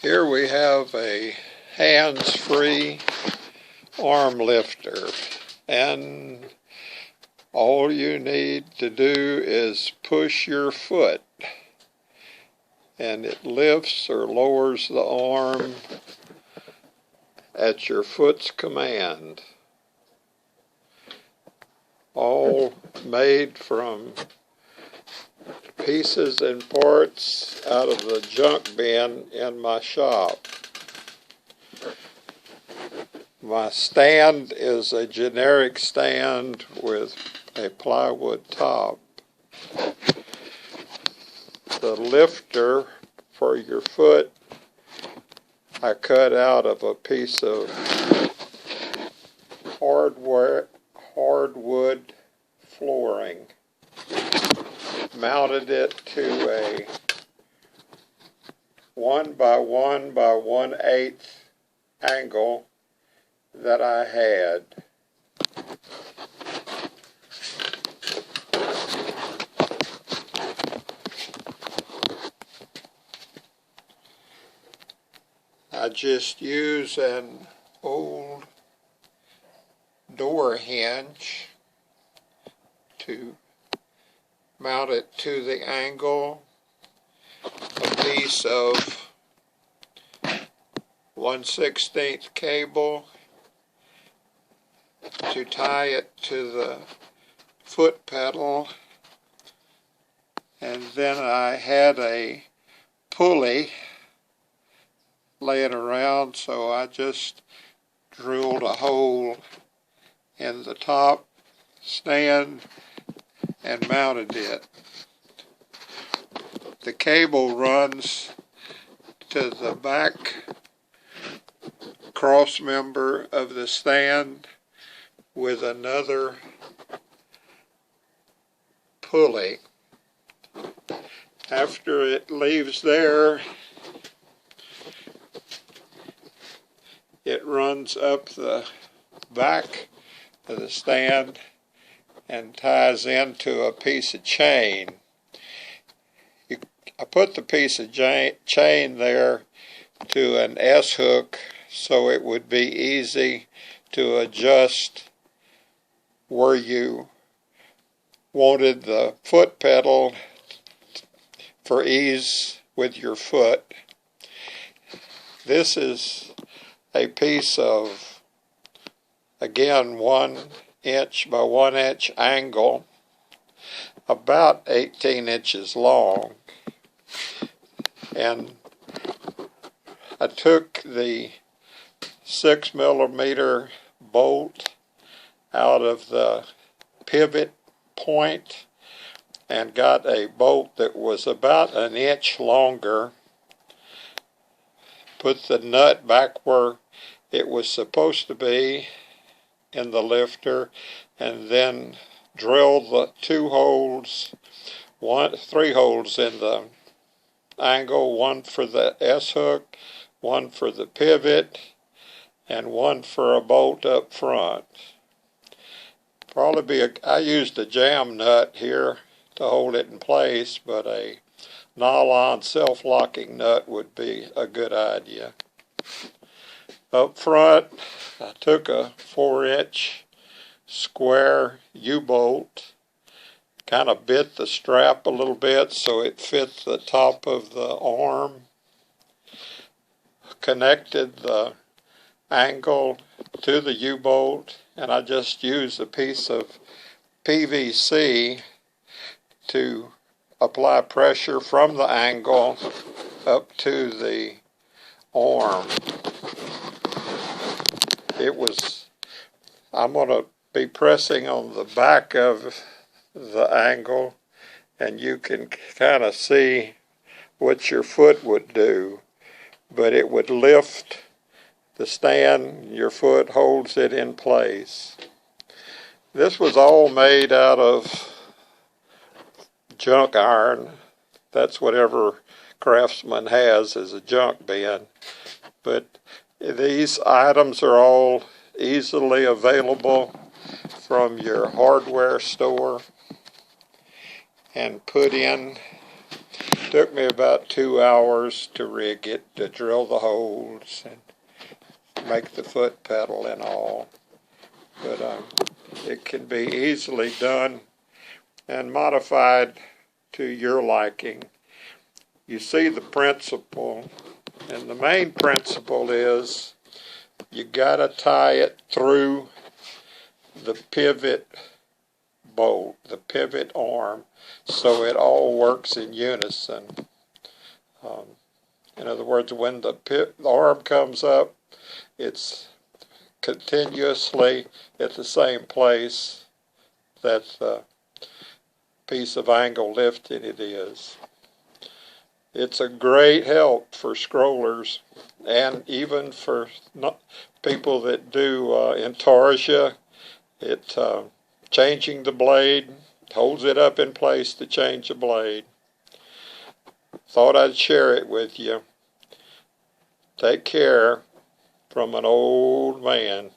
Here we have a hands-free arm lifter, and all you need to do is push your foot and it lifts or lowers the arm at your foot's command. All made from pieces and parts out of the junk bin in my shop. My stand is a generic stand with a plywood top. The lifter for your foot I cut out of a piece of hardwood flooring. Mounted it to a 1 by 1 by 1/8 angle that I had. I just use an old door hinge to mount it to the angle, a piece of 1/16 cable to tie it to the foot pedal, and then I had a pulley laying around, so I just drilled a hole in the top stand and mounted it. The cable runs to the back cross member of the stand with another pulley. After it leaves there, it runs up the back of the stand and ties into a piece of chain. I put the piece of chain there to an S-hook so it would be easy to adjust where you wanted the foot pedal for ease with your foot. This is a piece of, again, 1 inch by 1 inch angle, about 18 inches long, and I took the 6mm bolt out of the pivot point and got a bolt that was about 1 inch longer, put the nut back where it was supposed to be in the lifter, and then drilled the 3 holes in the angle, 1 for the S-hook, 1 for the pivot, and 1 for a bolt up front. I used a jam nut here to hold it in place, but a nylon self-locking nut would be a good idea. Up front, I took a 4-inch square U-bolt, kind of bit the strap a little bit so it fit the top of the arm, connected the angle to the U-bolt, and I just used a piece of PVC to apply pressure from the angle up to the arm. I'm going to be pressing on the back of the angle, and you can kind of see what your foot would do, but it would lift the stand, your foot holds it in place. This was all made out of junk iron. That's whatever craftsman has as a junk bin. But these items are all easily available from your hardware store and put in Took me about 2 hours to rig it, to drill the holes and make the foot pedal and all. But it can be easily done and modified to your liking. You see the principle, and the main principle is you gotta tie it through the pivot bolt, the pivot arm, so it all works in unison. In other words, when the arm comes up, it's continuously at the same place that the piece of angle lifting it is. It's a great help for scrollers, and even for people that do intarsia. It changing the blade, holds it up in place to change the blade. Thought I'd share it with you. Take care, from an old man.